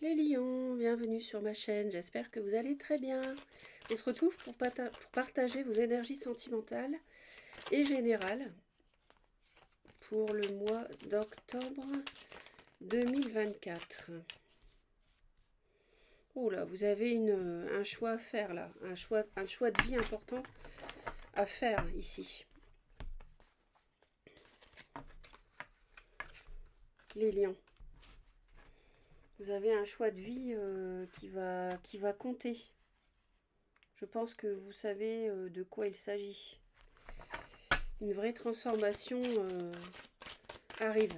Les lions, bienvenue sur ma chaîne, j'espère que vous allez très bien. On se retrouve pour partager vos énergies sentimentales et générales pour le mois d'octobre 2024. Oh là, vous avez un choix à faire là, un choix de vie important à faire ici. Les lions. Vous avez un choix de vie qui va compter. Je pense que vous savez de quoi il s'agit. Une vraie transformation arrive.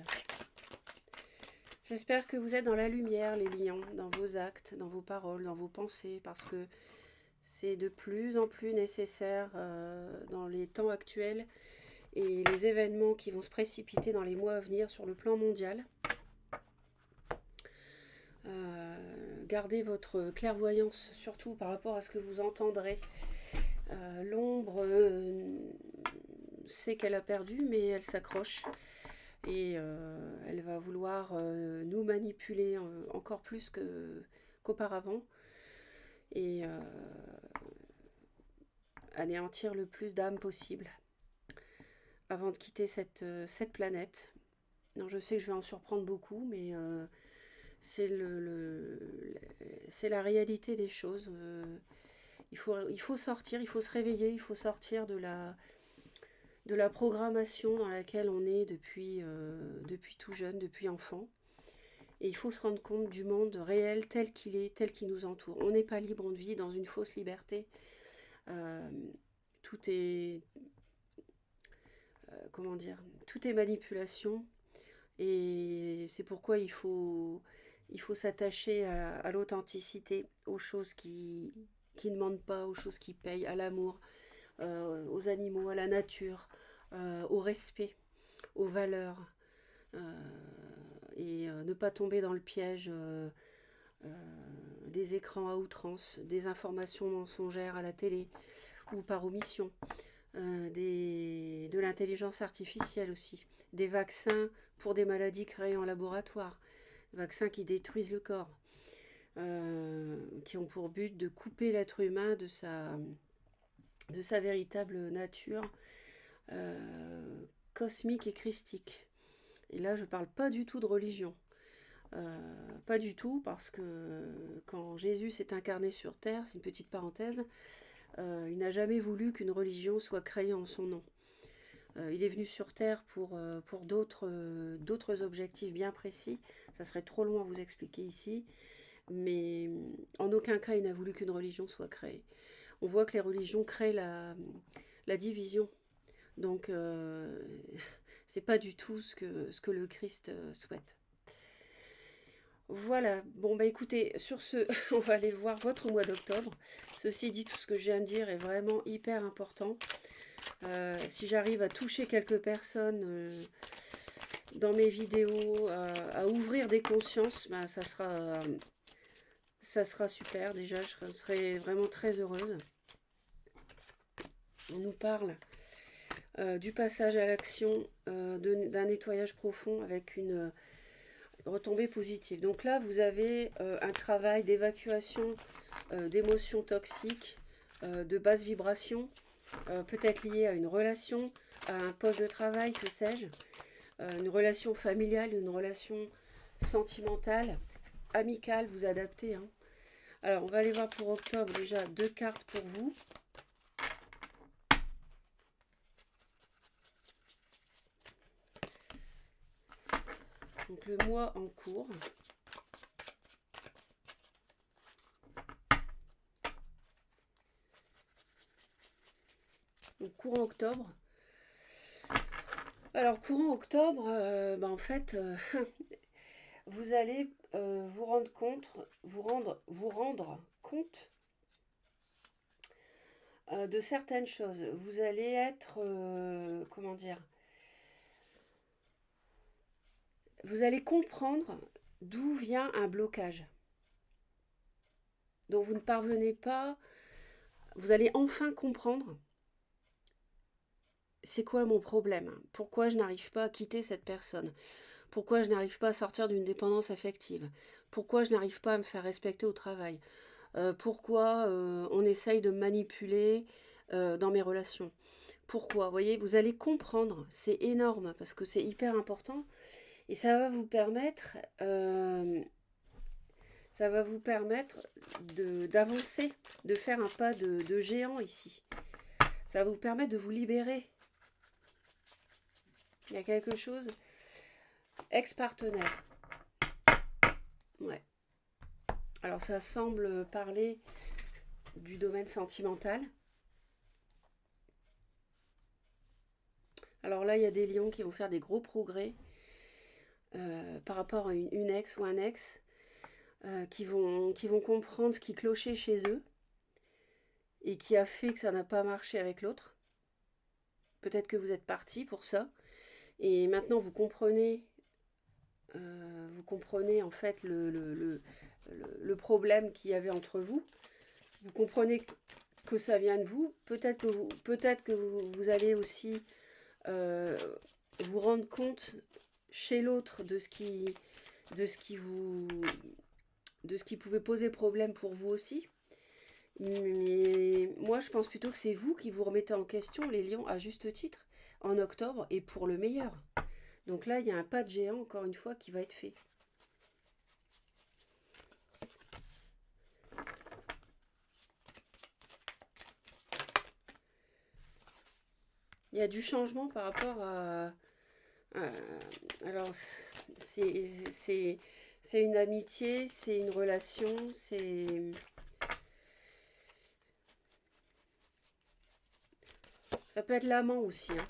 J'espère que vous êtes dans la lumière, les lions, dans vos actes, dans vos paroles, dans vos pensées, parce que c'est de plus en plus nécessaire dans les temps actuels et les événements qui vont se précipiter dans les mois à venir sur le plan mondial. Gardez votre clairvoyance, surtout par rapport à ce que vous entendrez. L'ombre sait qu'elle a perdu, mais elle s'accroche. Et elle va vouloir nous manipuler encore plus qu'auparavant. Et anéantir le plus d'âmes possible avant de quitter cette planète. Non, je sais que je vais en surprendre beaucoup, mais c'est la réalité des choses. Il faut sortir, il faut se réveiller, il faut sortir de la programmation dans laquelle on est depuis tout jeune, depuis enfant. Et il faut se rendre compte du monde réel tel qu'il est, tel qu'il nous entoure. On n'est pas libre, on vit dans une fausse liberté. Tout est... comment dire, tout est manipulation. Et c'est pourquoi il faut s'attacher à l'authenticité, aux choses qui ne mentent pas, aux choses qui payent, à l'amour, aux animaux, à la nature, au respect, aux valeurs. Et ne pas tomber dans le piège des écrans à outrance, des informations mensongères à la télé ou par omission, de l'intelligence artificielle aussi, des vaccins pour des maladies créées en laboratoire, vaccins qui détruisent le corps, qui ont pour but de couper l'être humain de sa véritable nature cosmique et christique. Et là, je ne parle pas du tout de religion. Pas du tout, parce que quand Jésus s'est incarné sur Terre, c'est une petite parenthèse, il n'a jamais voulu qu'une religion soit créée en son nom. Il est venu sur Terre pour d'autres objectifs bien précis. Ça serait trop long à vous expliquer ici, mais en aucun cas il n'a voulu qu'une religion soit créée. On voit que les religions créent la division. Donc c'est pas du tout ce que le Christ souhaite. Voilà, bon bah écoutez, sur ce, on va aller voir votre mois d'octobre. Ceci dit, tout ce que je viens de dire est vraiment hyper important. Si j'arrive à toucher quelques personnes dans mes vidéos, à ouvrir des consciences, bah, ça sera super. Déjà, je serai vraiment très heureuse. On nous parle du passage à l'action, d'un nettoyage profond avec une retombée positive. Donc là, vous avez un travail d'évacuation d'émotions toxiques, de basse vibration, peut-être lié à une relation, à un poste de travail, que sais-je, une relation familiale, une relation sentimentale, amicale, vous adaptez. Hein. Alors, on va aller voir pour octobre déjà 2 cartes pour vous. Donc, le mois en cours. Donc, courant octobre. Alors, courant octobre, en fait, vous allez vous rendre compte de certaines choses. Vous allez être, comment dire, vous allez comprendre d'où vient un blocage dont vous ne parvenez pas. Vous allez enfin comprendre c'est quoi mon problème, pourquoi je n'arrive pas à quitter cette personne, Pourquoi je n'arrive pas à sortir d'une dépendance affective? Pourquoi je n'arrive pas à me faire respecter au travail? Pourquoi on essaye de me manipuler dans mes relations? Pourquoi? Vous voyez, vous allez comprendre, c'est énorme parce que c'est hyper important et ça va vous permettre d'avancer, de faire un pas de géant ici. Ça va vous permettre de vous libérer. Il y a quelque chose, ex-partenaire. Ouais. Alors ça semble parler du domaine sentimental. Alors là, il y a des lions qui vont faire des gros progrès par rapport à une ex ou un ex qui vont comprendre ce qui clochait chez eux et qui a fait que ça n'a pas marché avec l'autre. Peut-être que vous êtes parti pour ça et maintenant vous comprenez en fait le problème qu'il y avait entre vous. Vous comprenez que ça vient de vous. Peut-être que vous allez aussi vous rendre compte chez l'autre de ce qui pouvait poser problème pour vous aussi. Mais moi, je pense plutôt que c'est vous qui vous remettez en question, les lions, à juste titre, en octobre, et pour le meilleur. Donc là, il y a un pas de géant, encore une fois, qui va être fait. Il y a du changement par rapport alors, c'est une amitié, c'est une relation, ça peut être l'amant aussi. Hein.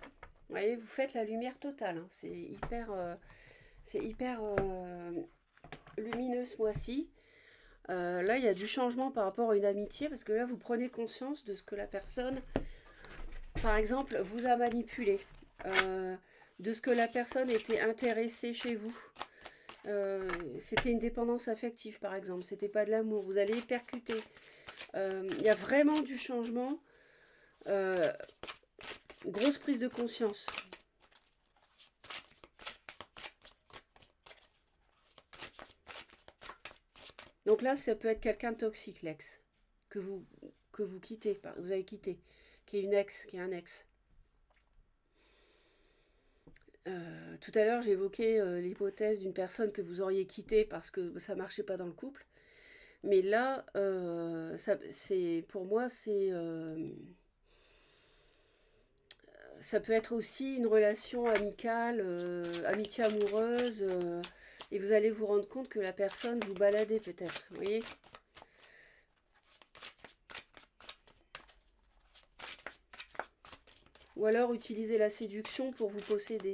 Vous voyez, vous faites la lumière totale. Hein. C'est hyper lumineux ce mois-ci. Là, il y a du changement par rapport à une amitié parce que là, vous prenez conscience de ce que la personne, par exemple, vous a manipulé. De ce que la personne était intéressée chez vous. C'était une dépendance affective, par exemple. C'était pas de l'amour. Vous allez percuter. Il y a vraiment du changement. Grosse prise de conscience. Donc là, ça peut être quelqu'un de toxique, l'ex, que vous quittez, vous avez quitté, qui est une ex, qui est un ex. Tout à l'heure, j'ai évoqué l'hypothèse d'une personne que vous auriez quittée parce que ça marchait pas dans le couple. Mais là, pour moi, ça peut être aussi une relation amicale, amitié amoureuse, et vous allez vous rendre compte que la personne vous baladait peut-être, vous voyez. Ou alors utiliser la séduction pour vous posséder.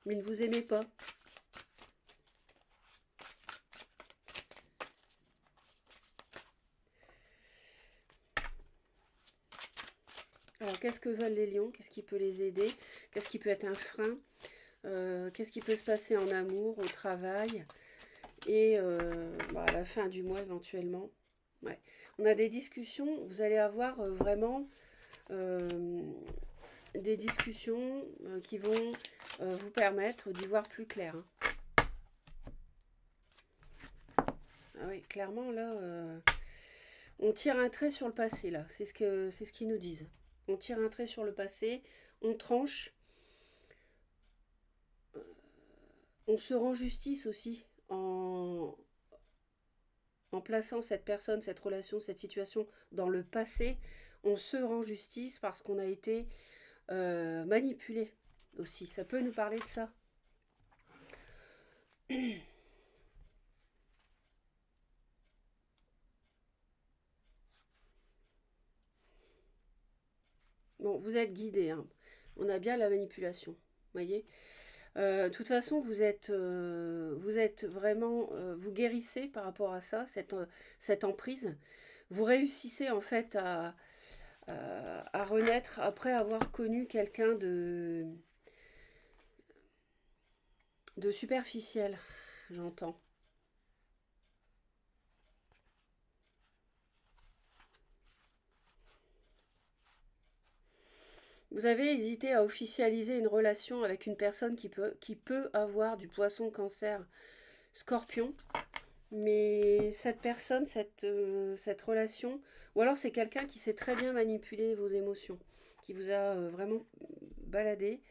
Mais ne vous aimez pas. Alors, qu'est-ce que veulent les lions? Qu'est-ce qui peut les aider? Qu'est-ce qui peut être un frein? Qu'est-ce qui peut se passer en amour, au travail et à la fin du mois éventuellement. Ouais. On a des discussions, vous allez avoir vraiment des discussions qui vont vous permettre d'y voir plus clair. Hein. Ah oui, clairement là, on tire un trait sur le passé là, c'est ce qu'ils nous disent. On tire un trait sur le passé, on tranche, on se rend justice aussi en plaçant cette personne, cette relation, cette situation dans le passé. On se rend justice parce qu'on a été manipulé aussi. Ça peut nous parler de ça. Bon, vous êtes guidé. Hein. On a bien la manipulation. Vous voyez de toute façon, vous êtes vraiment, vous guérissez par rapport à ça, cette emprise. Vous réussissez en fait à renaître après avoir connu quelqu'un de superficiel, j'entends. Vous avez hésité à officialiser une relation avec une personne qui peut avoir du poisson, cancer, scorpion. Mais cette personne, cette relation, ou alors c'est quelqu'un qui sait très bien manipuler vos émotions, qui vous a vraiment baladé.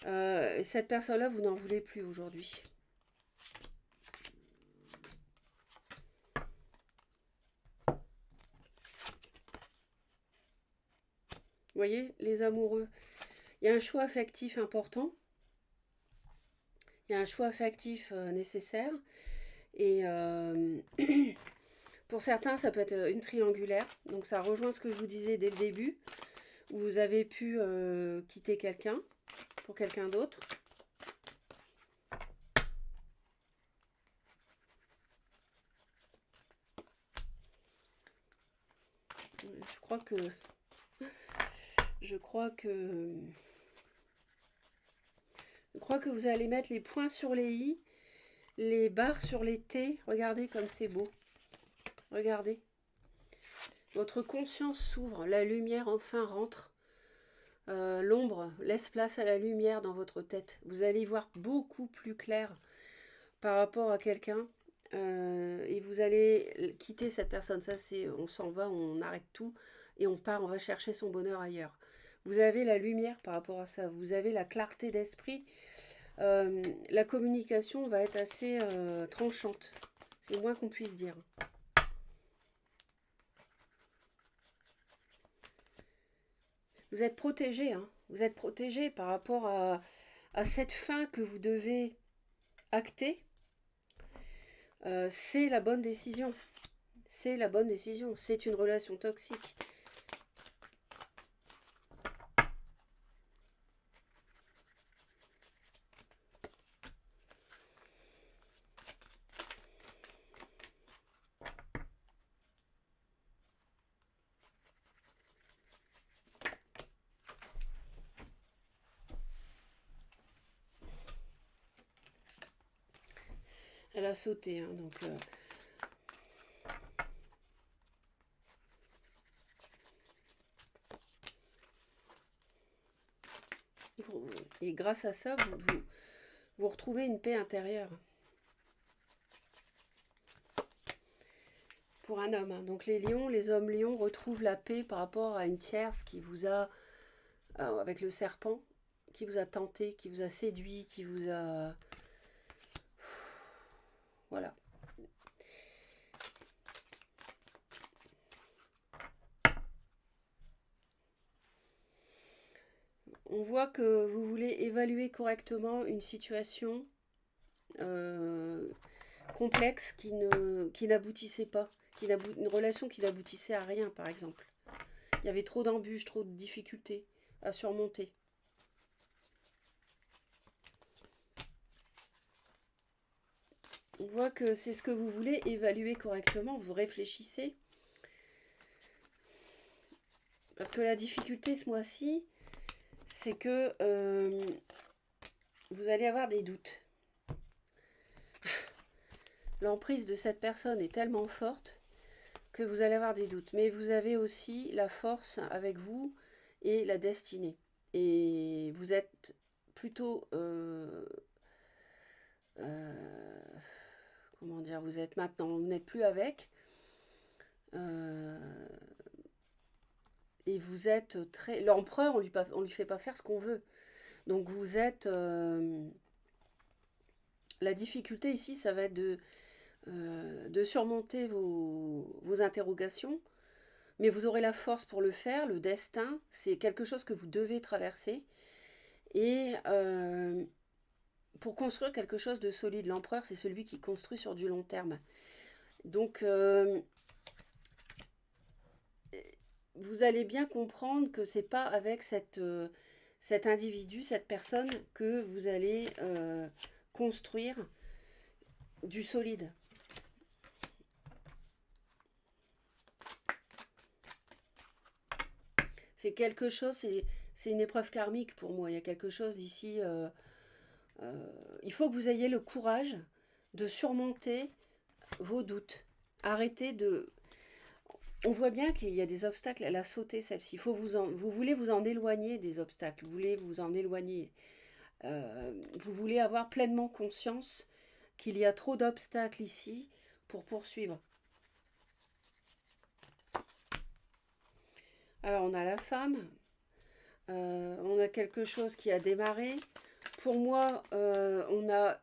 Et cette personne-là, vous n'en voulez plus aujourd'hui. Vous voyez, les amoureux, il y a un choix affectif important, il y a un choix affectif nécessaire, et pour certains, ça peut être une triangulaire, donc ça rejoint ce que je vous disais dès le début, où vous avez pu quitter quelqu'un pour quelqu'un d'autre. Je crois que je crois que vous allez mettre les points sur les i, les barres sur les t. Regardez comme c'est beau. Regardez. Votre conscience s'ouvre, la lumière enfin rentre. L'ombre laisse place à la lumière dans votre tête. Vous allez y voir beaucoup plus clair par rapport à quelqu'un. Et vous allez quitter cette personne. Ça, c'est, on s'en va, on arrête tout et on part, on va chercher son bonheur ailleurs. Vous avez la lumière par rapport à ça. Vous avez la clarté d'esprit. La communication va être assez tranchante. C'est le moins qu'on puisse dire. Vous êtes protégé, hein. Vous êtes protégé par rapport à cette fin que vous devez acter. C'est la bonne décision. C'est la bonne décision. C'est une relation toxique. Elle a sauté, hein, donc... Et grâce à ça, vous retrouvez une paix intérieure. Pour un homme, hein. Donc les lions, les hommes lions retrouvent la paix par rapport à une tierce qui vous a, avec le serpent, qui vous a tenté, qui vous a séduit, qui vous a... Voilà. On voit que vous voulez évaluer correctement une situation complexe qui n'aboutissait pas, une relation qui n'aboutissait à rien, par exemple. Il y avait trop d'embûches, trop de difficultés à surmonter. On voit que c'est ce que vous voulez évaluer correctement, vous réfléchissez. Parce que la difficulté ce mois-ci, c'est que vous allez avoir des doutes. L'emprise de cette personne est tellement forte que vous allez avoir des doutes. Mais vous avez aussi la force avec vous et la destinée. Et vous êtes plutôt... comment dire, vous êtes maintenant, vous n'êtes plus avec. Et vous êtes très... L'empereur, on lui fait pas faire ce qu'on veut. Donc vous êtes... la difficulté ici, ça va être de surmonter vos interrogations, mais vous aurez la force pour le faire. Le destin, c'est quelque chose que vous devez traverser. Et pour construire quelque chose de solide, l'empereur, c'est celui qui construit sur du long terme. Donc, vous allez bien comprendre que c'est pas avec cet individu, cette personne, que vous allez construire du solide. C'est quelque chose, c'est une épreuve karmique pour moi. Il y a quelque chose d'ici. Il faut que vous ayez le courage de surmonter vos doutes. Arrêtez de... On voit bien qu'il y a des obstacles, elle a sauté celle-ci. Vous voulez vous en éloigner des obstacles, vous voulez vous en éloigner. Vous voulez avoir pleinement conscience qu'il y a trop d'obstacles ici pour poursuivre. Alors on a la femme, on a quelque chose qui a démarré. Pour moi, on a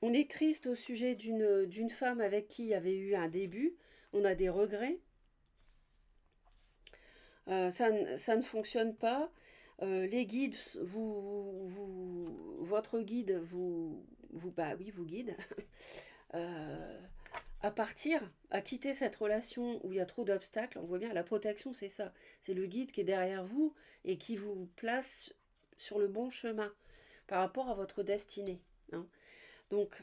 on est triste au sujet d'une femme avec qui il y avait eu un début. On a des regrets. Ça ne fonctionne pas. Les guides, votre guide bah oui, vous guide euh, à partir, à quitter cette relation où il y a trop d'obstacles. On voit bien, la protection, c'est ça. C'est le guide qui est derrière vous et qui vous place sur le bon chemin par rapport à votre destinée, hein. Donc,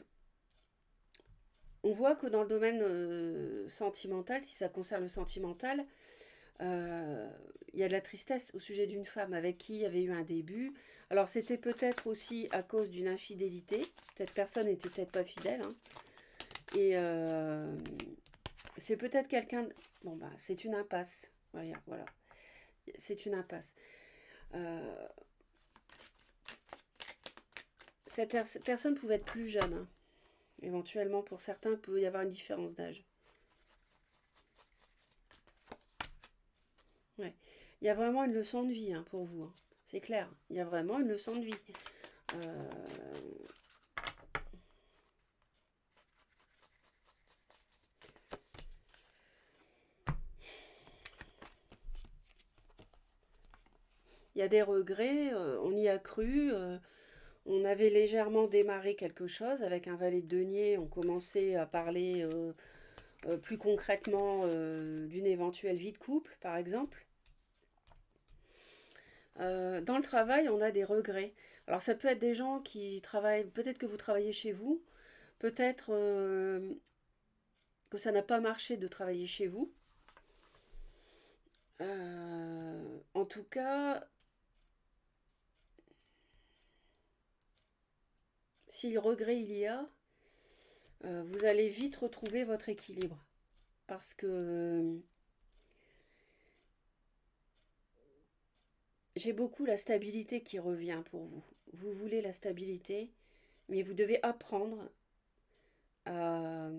on voit que dans le domaine sentimental, si ça concerne le sentimental, euh, il y a de la tristesse au sujet d'une femme avec qui il y avait eu un début. Alors c'était peut-être aussi à cause d'une infidélité. Cette personne n'était peut-être pas fidèle, hein. Et c'est peut-être quelqu'un... Bon bah c'est une impasse. Voilà. C'est une impasse. Euh, cette personne pouvait être plus jeune, hein. Éventuellement pour certains, il peut y avoir une différence d'âge. Ouais. Il y a vraiment une leçon de vie, hein, pour vous, hein. C'est clair. Il y a vraiment une leçon de vie. Euh, Il y a des regrets, on y a cru, on avait légèrement démarré quelque chose avec un valet de denier, on commençait à parler plus concrètement d'une éventuelle vie de couple, par exemple. Dans le travail, on a des regrets. Alors ça peut être des gens qui travaillent, peut-être que vous travaillez chez vous, peut-être que ça n'a pas marché de travailler chez vous. En tout cas, si regret il y a, vous allez vite retrouver votre équilibre. Parce que j'ai beaucoup la stabilité qui revient pour vous. Vous voulez la stabilité, mais vous devez apprendre à,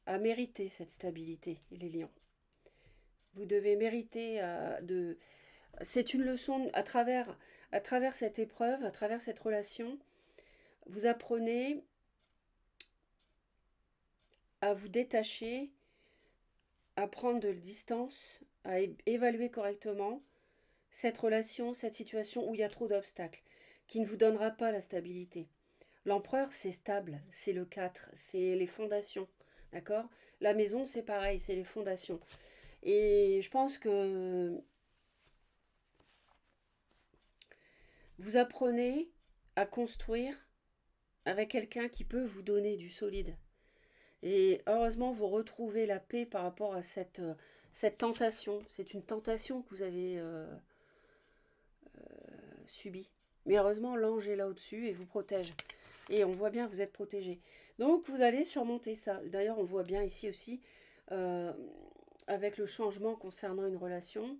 à mériter cette stabilité, les lions. Vous devez mériter de... C'est une leçon à travers cette épreuve, à travers cette relation. Vous apprenez à vous détacher, à prendre de distance, à évaluer correctement cette relation, cette situation où il y a trop d'obstacles, qui ne vous donnera pas la stabilité. L'empereur, c'est stable, c'est le 4, c'est les fondations. D'accord. La maison, c'est pareil, c'est les fondations. Et je pense que vous apprenez à construire avec quelqu'un qui peut vous donner du solide. Et heureusement, vous retrouvez la paix par rapport à cette tentation. C'est une tentation que vous avez subie. Mais heureusement, l'ange est là au-dessus et vous protège. Et on voit bien, vous êtes protégé. Donc, vous allez surmonter ça. D'ailleurs, on voit bien ici aussi, euh, avec le changement concernant une relation,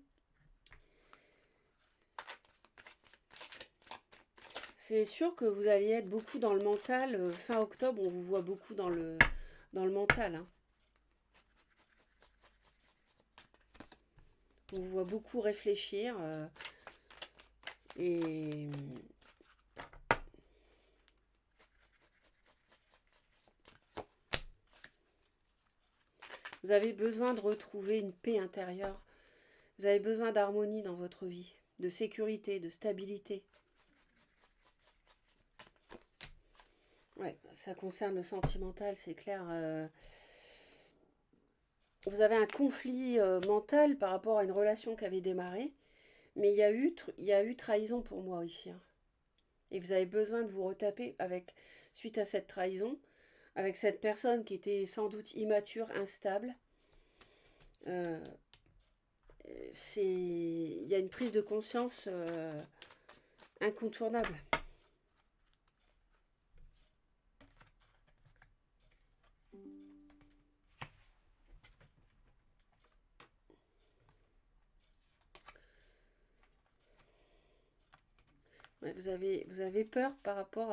c'est sûr que vous allez être beaucoup dans le mental. Fin octobre, on vous voit beaucoup dans le mental, hein. On vous voit beaucoup réfléchir. Et vous avez besoin de retrouver une paix intérieure. Vous avez besoin d'harmonie dans votre vie, de sécurité, de stabilité. Ouais, ça concerne le sentimental, c'est clair. Vous avez un conflit mental par rapport à une relation qui avait démarré, mais il y a eu trahison pour moi ici, hein. Et vous avez besoin de vous retaper suite à cette trahison, avec cette personne qui était sans doute immature, instable. Euh, il y a une prise de conscience incontournable. Ouais, vous avez peur par rapport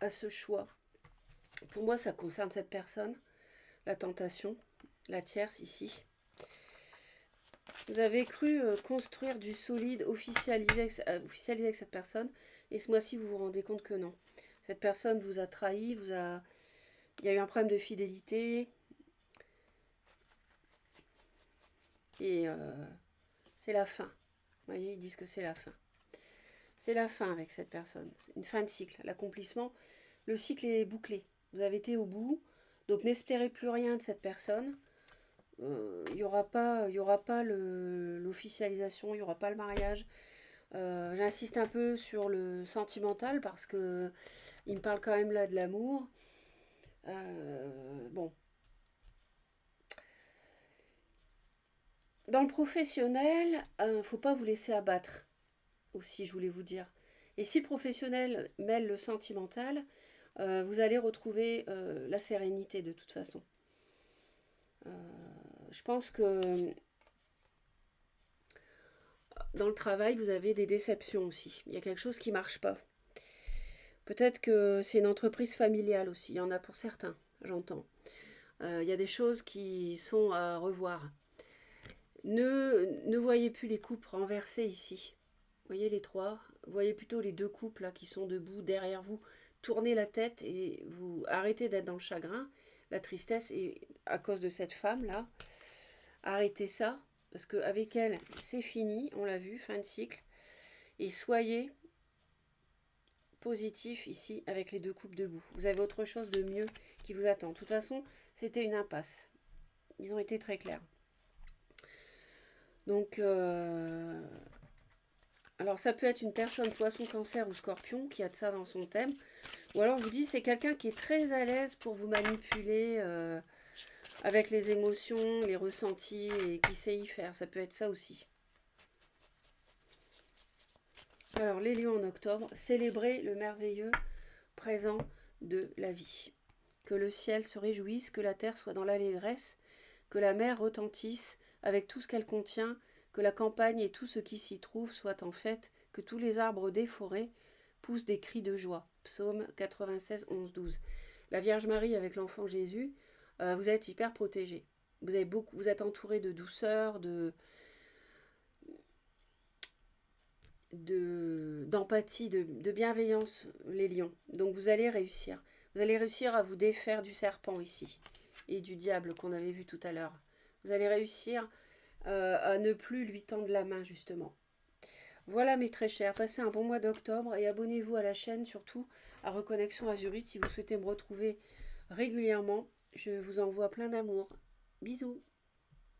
à ce choix. Pour moi, ça concerne cette personne, la tentation, la tierce ici. Vous avez cru construire du solide, officialiser avec cette personne, et ce mois-ci, vous vous rendez compte que non. Cette personne vous a trahi, il y a eu un problème de fidélité, et c'est la fin. Vous voyez, ils disent que c'est la fin. C'est la fin avec cette personne. C'est une fin de cycle, l'accomplissement. Le cycle est bouclé. Vous avez été au bout, donc n'espérez plus rien de cette personne. Il n'y aura pas l'officialisation, il n'y aura pas le mariage. J'insiste un peu sur le sentimental parce que il me parle quand même là de l'amour. Bon. Dans le professionnel, faut pas vous laisser abattre aussi, je voulais vous dire. Et si le professionnel mêle le sentimental, vous allez retrouver la sérénité de toute façon. Je pense que dans le travail, vous avez des déceptions aussi. Il y a quelque chose qui ne marche pas. Peut-être que c'est une entreprise familiale aussi. Il y en a pour certains, j'entends. Il y a des choses qui sont à revoir. Ne voyez plus les couples renversés ici. Voyez les trois. Voyez plutôt les deux couples là, qui sont debout derrière vous. Tournez la tête et vous arrêtez d'être dans le chagrin, la tristesse, et à cause de cette femme là, arrêtez ça. Parce qu'avec elle, c'est fini, on l'a vu, fin de cycle. Et soyez positif ici avec les deux couples debout. Vous avez autre chose de mieux qui vous attend. De toute façon, c'était une impasse. Ils ont été très clairs. Donc, alors ça peut être une personne poisson, cancer ou scorpion qui a de ça dans son thème. Ou alors je vous dis, c'est quelqu'un qui est très à l'aise pour vous manipuler avec les émotions, les ressentis et qui sait y faire. Ça peut être ça aussi. Alors, les lions en octobre, célébrez le merveilleux présent de la vie. Que le ciel se réjouisse, que la terre soit dans l'allégresse, que la mer retentisse avec tout ce qu'elle contient, que la campagne et tout ce qui s'y trouve soient en fête, que tous les arbres des forêts poussent des cris de joie. Psaume 96, 11, 12. La Vierge Marie avec l'enfant Jésus, vous êtes hyper protégés. Vous êtes entouré de douceur, d'empathie, de bienveillance, les lions. Donc vous allez réussir. Vous allez réussir à vous défaire du serpent ici et du diable qu'on avait vu tout à l'heure. Vous allez réussir à ne plus lui tendre la main, justement. Voilà mes très chers, passez un bon mois d'octobre et abonnez-vous à la chaîne, surtout à Reconnexion Azurite si vous souhaitez me retrouver régulièrement. Je vous envoie plein d'amour. Bisous.